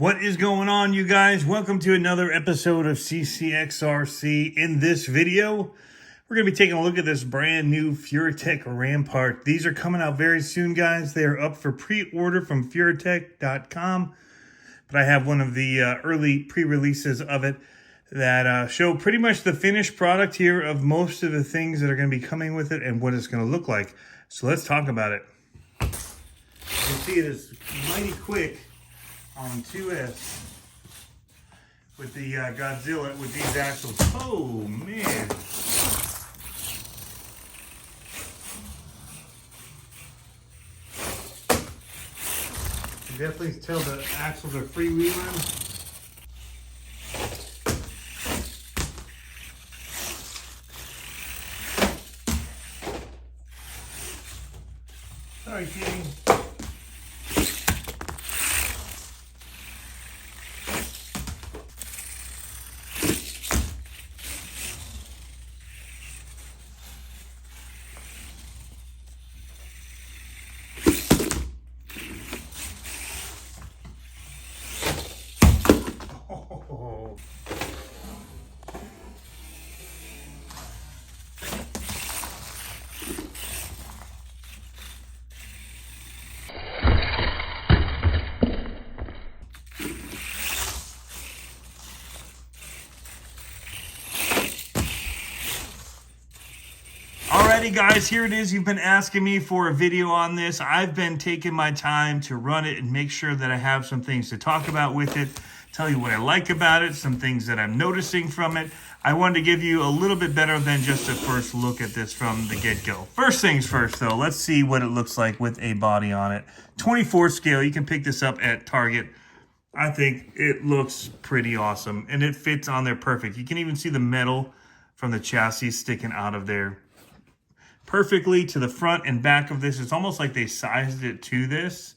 What is going on, you guys? Welcome to another episode of CCxRC. In this video, we're going to be taking a look at this brand new Furitek Rampart. These are coming out very soon, guys. They are up for pre-order from Furitek.com. But I have one of the early pre-releases of it that show pretty much the finished product here of most of the things that are going to be coming with it and what it's going to look like. So let's talk about it. You can see it is mighty quick on 2S with the Godzilla with these axles. Oh man. You can definitely tell the axles are freewheeling. Sorry, Kitty. Oh. Alrighty guys, here it is. You've been asking me for a video on this. I've been taking my time to run it and make sure that I have some things to talk about with it, tell you what I like about it, some things that I'm noticing from it. I wanted to give you a little bit better than just a first look at this from the get-go. First things first though, let's see what it looks like with a body on it. 24 scale, you can pick this up at Target. I think it looks pretty awesome and it fits on there perfect. You can even see the metal from the chassis sticking out of there perfectly to the front and back of this. It's almost like they sized it to this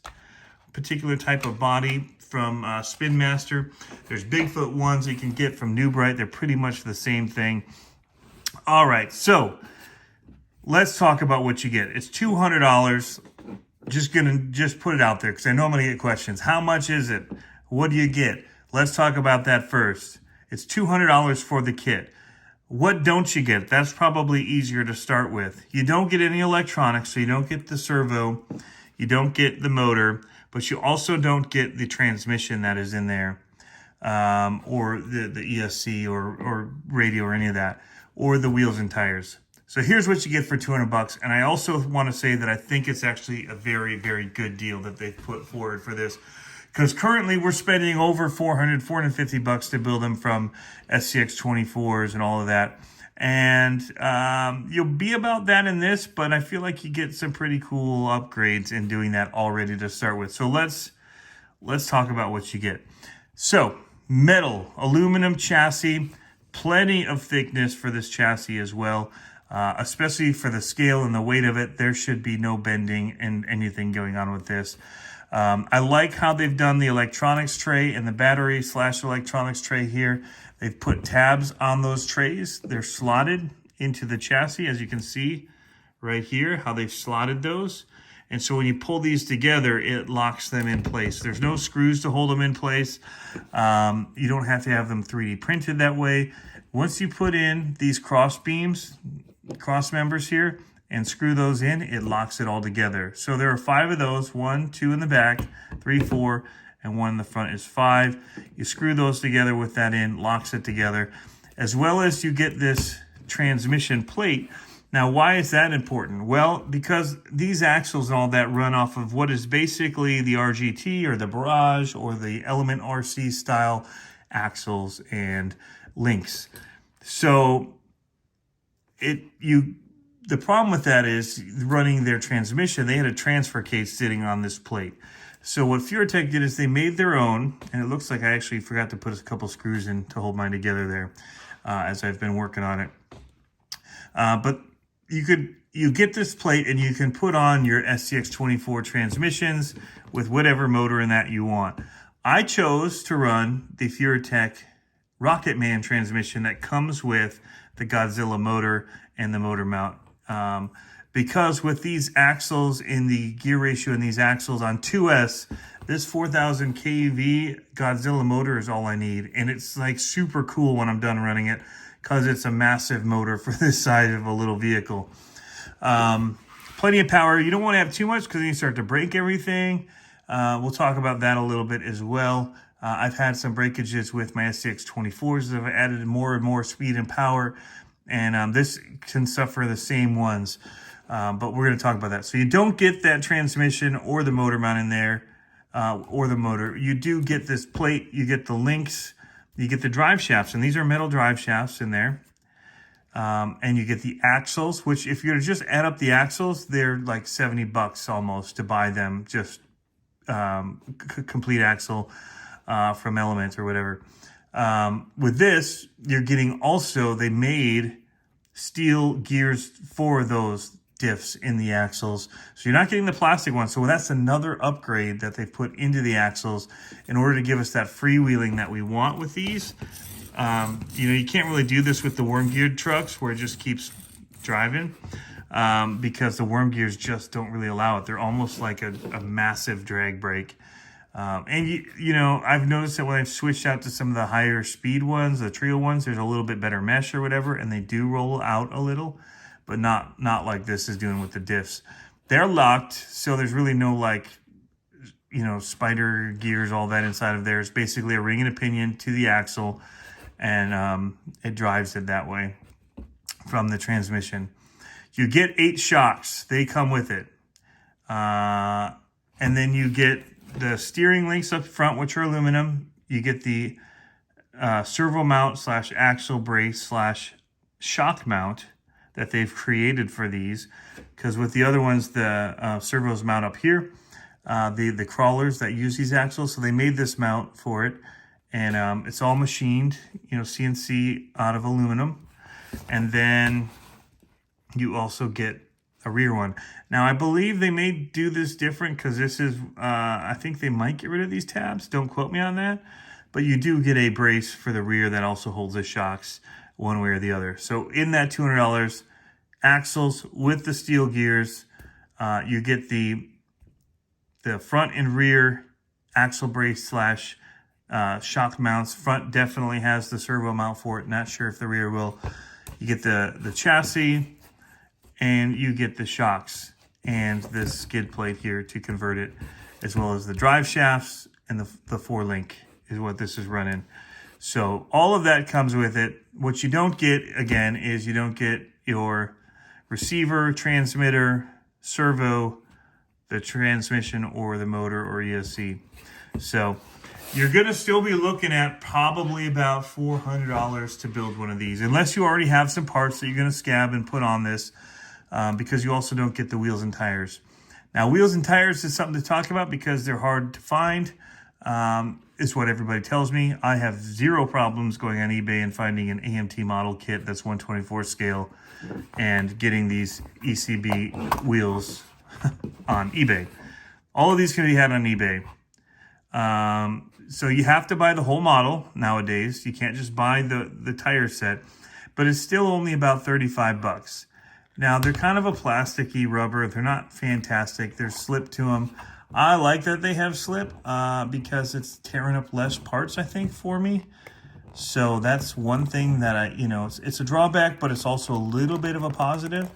particular type of body from Spin Master. There's Bigfoot ones you can get from New Bright. They're pretty much the same thing. All right, so let's talk about what you get. It's $200. Just put it out there because I know I'm gonna get questions. How much is it? What do you get? Let's talk about that first. It's $200 for the kit. What don't you get? That's probably easier to start with. You don't get any electronics, so you don't get the servo, you don't get the motor, but you also don't get the transmission that is in there, or the ESC or radio or any of that, or the wheels and tires. So here's what you get for 200 bucks. And I also want to say that I think it's actually a very, very good deal that they've put forward for this. Because currently we're spending over 450 bucks to build them from SCx24s and all of that. And you'll be about that in this, but I feel like you get some pretty cool upgrades in doing that already to start with. So let's talk about what you get. So metal, aluminum chassis, plenty of thickness for this chassis as well. Especially for the scale and the weight of it, there should be no bending and anything going on with this. I like how they've done the electronics tray and the battery / electronics tray here. They've put tabs on those trays. They're slotted into the chassis, as you can see right here, how they've slotted those. And so when you pull these together, it locks them in place. There's no screws to hold them in place. You don't have to have them 3D printed that way. Once you put in these cross beams, cross members here, and screw those in, it locks it all together. So there are 5 of those, 1, 2 in the back, 3, 4, and 1 in the front is 5. You screw those together with that in, locks it together, as well as you get this transmission plate. Now, why is that important? Well, because these axles and all that run off of what is basically the RGT or the Barrage or the Element RC style axles and links. So the problem with that is running their transmission, they had a transfer case sitting on this plate. So what Furitek did is they made their own, and it looks like I actually forgot to put a couple screws in to hold mine together there as I've been working on it. But you get this plate and you can put on your SCx24 transmissions with whatever motor in that you want. I chose to run the Furitek Rocketman transmission that comes with the Godzilla motor and the motor mount. because with these axles in the gear ratio and these axles on 2S, this 4000 kV Godzilla motor is all I need. And it's like super cool when I'm done running it because it's a massive motor for this size of a little vehicle. Plenty of power. You don't want to have too much because then you start to break everything. We'll talk about that a little bit as well. I've had some breakages with my CCx24s that have added more and more speed and power. And this can suffer the same ones. But we're going to talk about that. So you don't get that transmission or the motor mount in there, or the motor. You do get this plate. You get the links. You get the drive shafts. And these are metal drive shafts in there. And you get the axles, which if you're to just add up the axles, they're like $70 almost to buy them. Just complete axle from Element or whatever. With this, you're getting also, they made steel gears for those diffs in the axles. So you're not getting the plastic one. So that's another upgrade that they put into the axles in order to give us that freewheeling that we want with these. You know, you can't really do this with the worm geared trucks where it just keeps driving because the worm gears just don't really allow it. They're almost like a massive drag brake. And you know, I've noticed that when I've switched out to some of the higher speed ones, the trio ones, there's a little bit better mesh or whatever, and they do roll out a little, but not like this is doing with the diffs. They're locked, so there's really no like, you know, spider gears, all that inside of there. It's basically a ring and a pinion to the axle, and it drives it that way from the transmission. You get 8 shocks. They come with it. And then you get the steering links up front, which are aluminum. You get the servo mount / axle brace / shock mount that they've created for these. Because with the other ones, the servos mount up here. The crawlers that use these axles. So they made this mount for it. And it's all machined, you know, CNC out of aluminum. And then you also get a rear one. Now, I believe they may do this different because this is, I think they might get rid of these tabs. Don't quote me on that. But you do get a brace for the rear that also holds the shocks one way or the other. So in that $200, axles with the steel gears, you get the front and rear axle brace / shock mounts. Front definitely has the servo mount for it. Not sure if the rear will. You get the chassis, and you get the shocks and this skid plate here to convert it, as well as the drive shafts and the 4-link is what this is running. So all of that comes with it. What you don't get, again, is you don't get your receiver, transmitter, servo, the transmission, or the motor or ESC. So you're going to still be looking at probably about $400 to build one of these, unless you already have some parts that you're going to scab and put on this, because you also don't get the wheels and tires. Now, wheels and tires is something to talk about because they're hard to find, is what everybody tells me. I have zero problems going on eBay and finding an AMT model kit that's 1/24 scale and getting these ECB wheels on eBay. All of these can be had on eBay. So you have to buy the whole model nowadays. You can't just buy the tire set, but it's still only about $35. Now, they're kind of a plasticky rubber. They're not fantastic. There's slip to them. I like that they have slip because it's tearing up less parts, I think, for me. So that's one thing that it's a drawback, but it's also a little bit of a positive.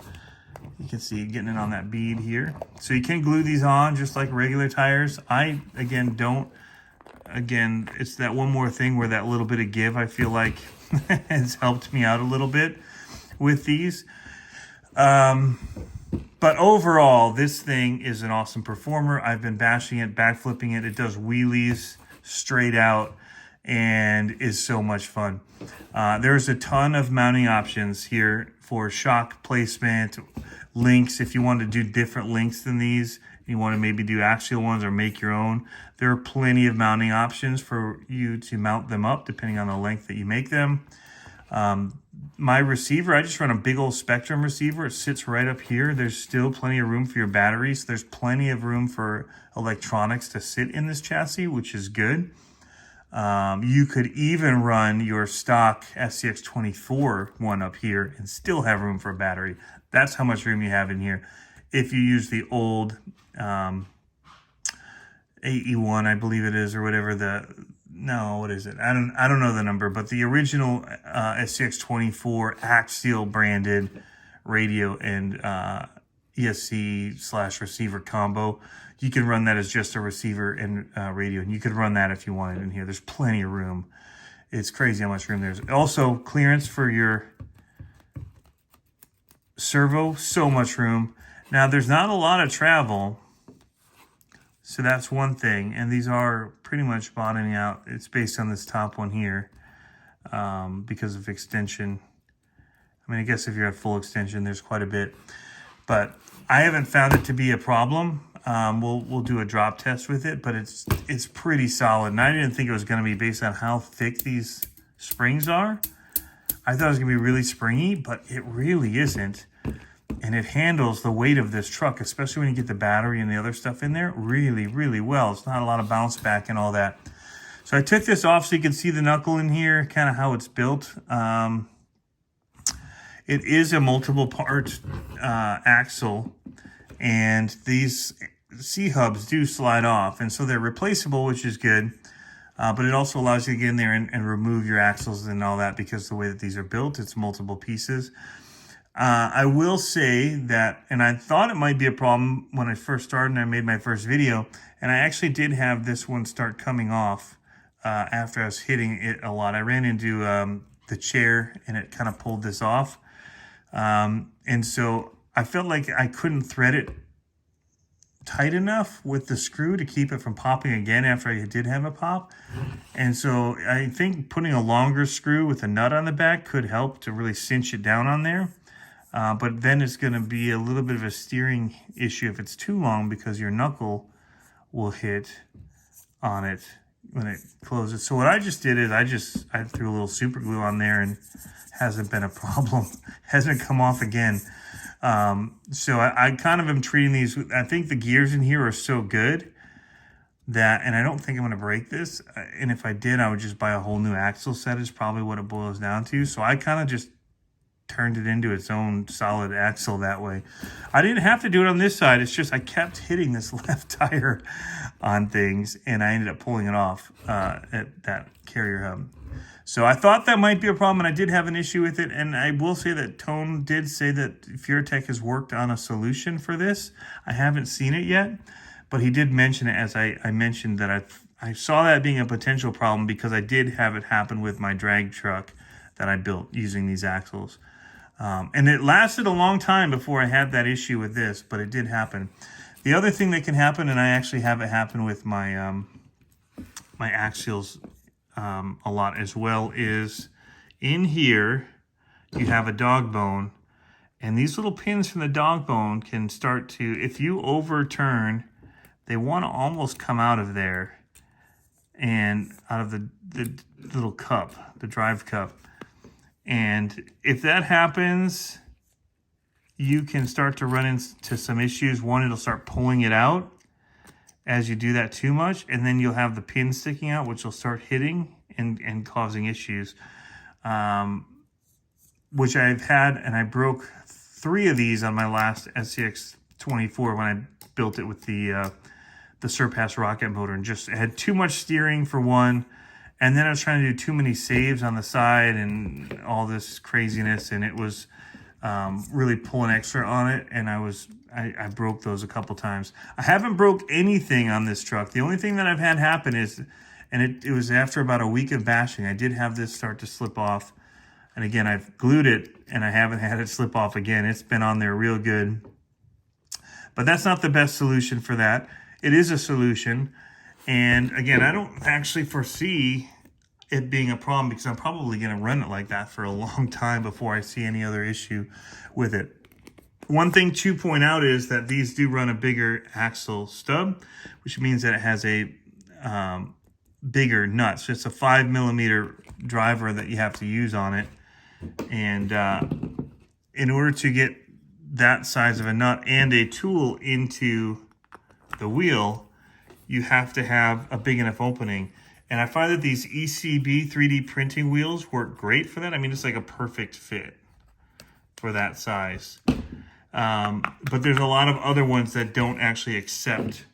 You can see getting it on that bead here. So you can glue these on just like regular tires. I, again, don't. Again, it's that one more thing where that little bit of give, I feel like, has helped me out a little bit with these. But overall, this thing is an awesome performer. I've been bashing it, backflipping it. It does wheelies straight out and is so much fun. There's a ton of mounting options here for shock placement, links. If you want to do different links than these, you want to maybe do axial ones or make your own, there are plenty of mounting options for you to mount them up depending on the length that you make them. My receiver, I just run a big old Spectrum receiver. It sits right up here. There's still plenty of room for your batteries. There's plenty of room for electronics to sit in this chassis, which is good. You could even run your stock SCX24 one up here and still have room for a battery. That's how much room you have in here. If you use the old AE1, I believe it is, or whatever what is it? I don't know the number, but the original SCX24 axial branded radio and ESC/receiver combo. You can run that as just a receiver and radio, and you could run that if you wanted in here. There's plenty of room. It's crazy how much room there's. Also, clearance for your servo, so much room. Now, there's not a lot of travel, so that's one thing. And these are pretty much bottoming out. It's based on this top one here because of extension. I mean, I guess if you're at full extension, there's quite a bit. But I haven't found it to be a problem. We'll do a drop test with it, but it's pretty solid. And I didn't think it was going to be based on how thick these springs are. I thought it was going to be really springy, but it really isn't. And it handles the weight of this truck, especially when you get the battery and the other stuff in there, really, really well. It's not a lot of bounce back and all that. So I took this off so you can see the knuckle in here, kind of how it's built. It is a multiple part axle, and these C-hubs do slide off, and so they're replaceable, which is good. But it also allows you to get in there and remove your axles and all that, because the way that these are built, it's multiple pieces. I will say that, and I thought it might be a problem when I first started and I made my first video, and I actually did have this one start coming off after I was hitting it a lot. I ran into the chair and it kind of pulled this off. And so I felt like I couldn't thread it tight enough with the screw to keep it from popping again after I did have a pop. And so I think putting a longer screw with a nut on the back could help to really cinch it down on there. But then it's going to be a little bit of a steering issue if it's too long, because your knuckle will hit on it when it closes. So what I just did is I threw a little super glue on there, and hasn't been a problem. Hasn't come off again. So I kind of am treating these, I think the gears in here are so good that, and I don't think I'm going to break this. And if I did, I would just buy a whole new axle set is probably what it boils down to. So I kind of just turned it into its own solid axle that way. I didn't have to do it on this side. It's just I kept hitting this left tire on things, and I ended up pulling it off at that carrier hub. So I thought that might be a problem, and I did have an issue with it. And I will say that Tone did say that Furitek has worked on a solution for this. I haven't seen it yet, but he did mention it, as I mentioned that I saw that being a potential problem, because I did have it happen with my drag truck that I built using these axles. And it lasted a long time before I had that issue with this, but it did happen. The other thing that can happen, and I actually have it happen with my my axials a lot as well, is in here you have a dog bone, and these little pins from the dog bone can start to, if you overturn, they want to almost come out of there and out of the little cup, the drive cup. And if that happens, you can start to run into some issues. One, it'll start pulling it out as you do that too much, and then you'll have the pin sticking out, which will start hitting and causing issues, which I've had, and I broke 3 of these on my last SCX24 when I built it with the Surpass rocket motor, and just had too much steering for one. And then I was trying to do too many saves on the side and all this craziness, and it was really pulling extra on it, and I broke those a couple times. I haven't broke anything on this truck. The only thing that I've had happen is, and it was after about a week of bashing, I did have this start to slip off. And again, I've glued it, and I haven't had it slip off again. It's been on there real good. But that's not the best solution for that. It is a solution. And again, I don't actually foresee it being a problem, because I'm probably going to run it like that for a long time before I see any other issue with it. One thing to point out is that these do run a bigger axle stub, which means that it has a bigger nut. So it's a 5mm driver that you have to use on it. And in order to get that size of a nut and a tool into the wheel, you have to have a big enough opening. And I find that these ECB 3D printing wheels work great for that. I mean, it's like a perfect fit for that size. But there's a lot of other ones that don't actually accept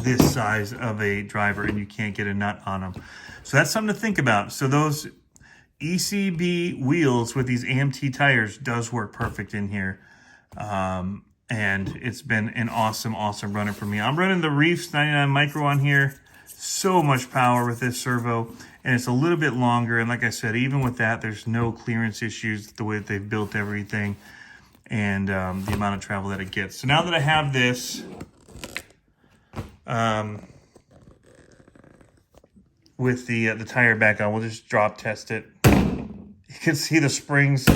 this size of a driver, and you can't get a nut on them. So that's something to think about. So those ECB wheels with these AMT tires does work perfect in here. And it's been an awesome runner for me. I'm running the Reefs 99 Micro on here. So much power with this servo, and it's a little bit longer. And like I said, even with that, there's no clearance issues the way that they've built everything, and the amount of travel that it gets. So now that I have this, with the tire back on, we'll just drop test it. You can see the springs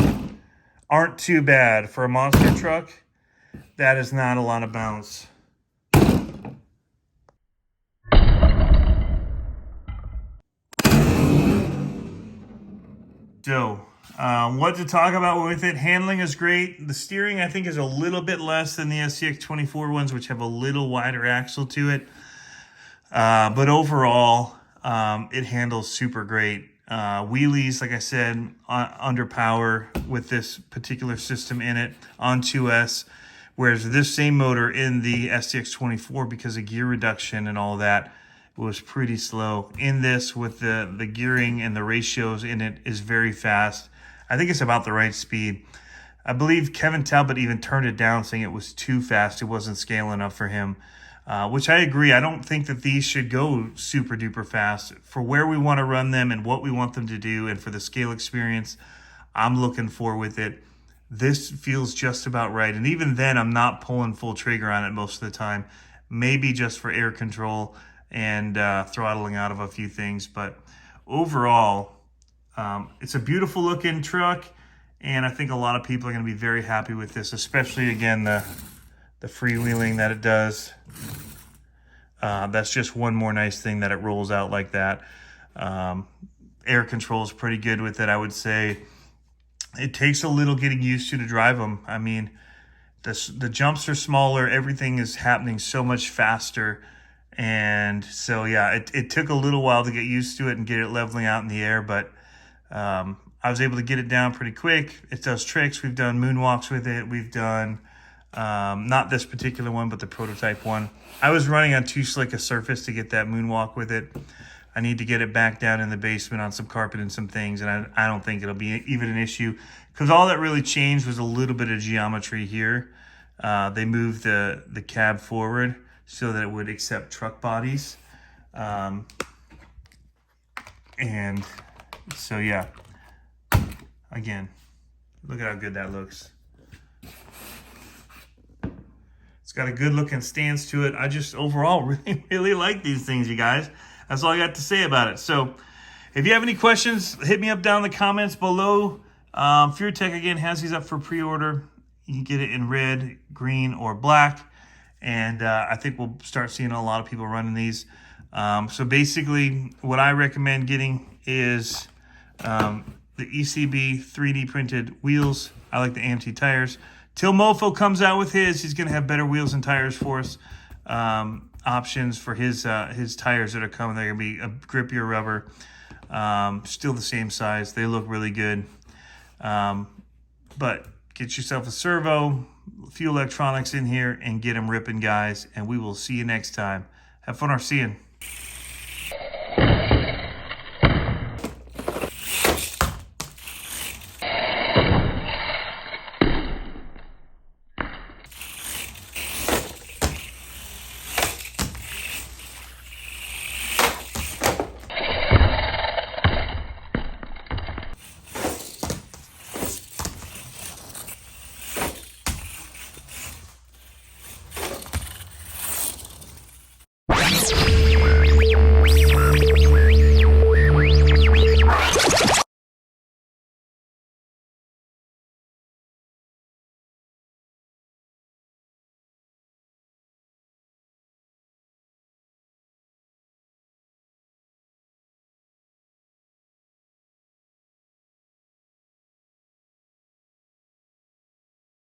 aren't too bad for a monster truck. That is not a lot of bounce. So, what to talk about with it? Handling is great. The steering, I think, is a little bit less than the CCx24 ones, which have a little wider axle to it. But overall, it handles super great. Wheelies, like I said, under power with this particular system in it on 2S. Whereas this same motor in the SCX24, because of gear reduction and all that, was pretty slow. In this, with the gearing and the ratios in it, is very fast. I think it's about the right speed. I believe Kevin Talbot even turned it down, saying it was too fast. It wasn't scaling up for him, which I agree. I don't think that these should go super duper fast. For where we want to run them and what we want them to do, and for the scale experience I'm looking for with it, this feels just about right. And even then, I'm not pulling full trigger on it most of the time. Maybe just for air control and throttling out of a few things. But overall, it's a beautiful looking truck, and I think a lot of people are going to be very happy with this, especially, again, the freewheeling that it does. That's just one more nice thing that it rolls out like that. Air control is pretty good with it, I would say. It takes a little getting used to drive them. I mean, the jumps are smaller. Everything is happening so much faster. And so, yeah, it took a little while to get used to it and get it leveling out in the air. But I was able to get it down pretty quick. It does tricks. We've done moonwalks with it. We've done, not this particular one, but the prototype one. I was running on too slick a surface to get that moonwalk with it. I need to get it back down in the basement on some carpet and some things, and I don't think it'll be even an issue, because all that really changed was a little bit of geometry here. They moved the cab forward so that it would accept truck bodies. And so, yeah, again, look at how good that looks. It's got a good looking stance to it. I just overall really like these things, you guys. That's all I got to say about it. So if you have any questions, hit me up down in the comments below. Furitek, again, has these up for pre-order. You can get it in red, green, or black. And I think we'll start seeing a lot of people running these. So basically, what I recommend getting is the ECB 3D printed wheels. I like the AMT tires. Till Mofo comes out with his, he's going to have better wheels and tires for us. Options for his tires that are coming. They're going to be a grippier rubber. Still the same size. They look really good. But get yourself a servo, a few electronics in here, and get them ripping, guys. And we will see you next time. Have fun RCing.